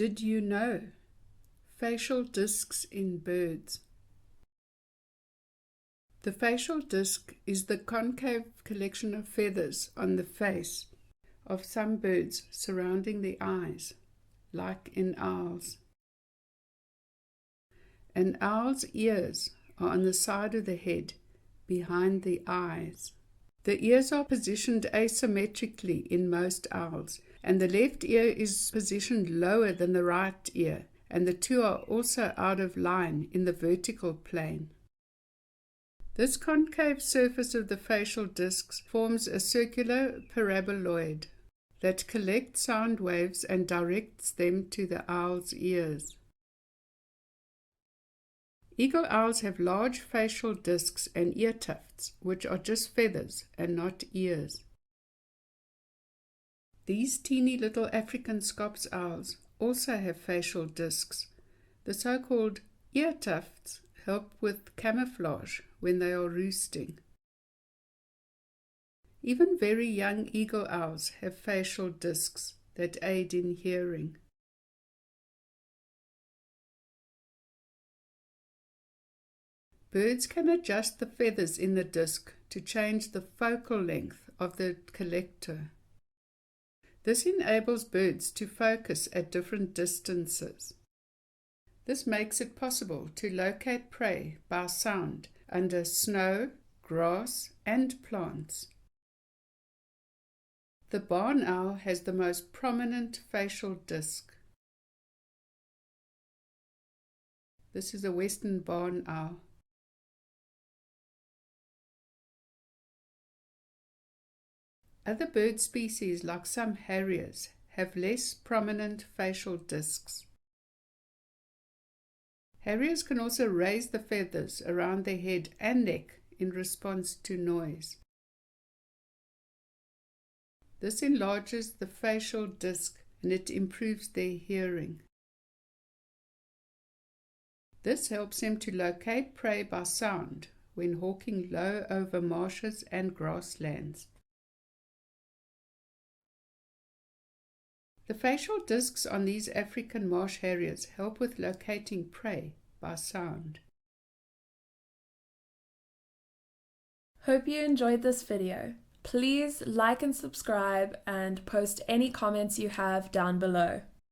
Did you know? Facial discs in birds. The facial disc is the concave collection of feathers on the face of some birds surrounding the eyes, like in owls. An owl's ears are on the side of the head, behind the eyes. The ears are positioned asymmetrically in most owls, and the left ear is positioned lower than the right ear, and the two are also out of line in the vertical plane. This concave surface of the facial discs forms a circular paraboloid that collects sound waves and directs them to the owl's ears. Eagle owls have large facial discs and ear tufts, which are just feathers and not ears. These teeny little African scops owls also have facial discs. The so-called ear tufts help with camouflage when they are roosting. Even very young eagle owls have facial discs that aid in hearing. Birds can adjust the feathers in the disc to change the focal length of the collector. This enables birds to focus at different distances. This makes it possible to locate prey by sound under snow, grass, and plants. The barn owl has the most prominent facial disc. This is a western barn owl. Other bird species, like some harriers, have less prominent facial discs. Harriers can also raise the feathers around their head and neck in response to noise. This enlarges the facial disc and it improves their hearing. This helps them to locate prey by sound when hawking low over marshes and grasslands. The facial discs on these African marsh harriers help with locating prey by sound. Hope you enjoyed this video. Please like and subscribe and post any comments you have down below.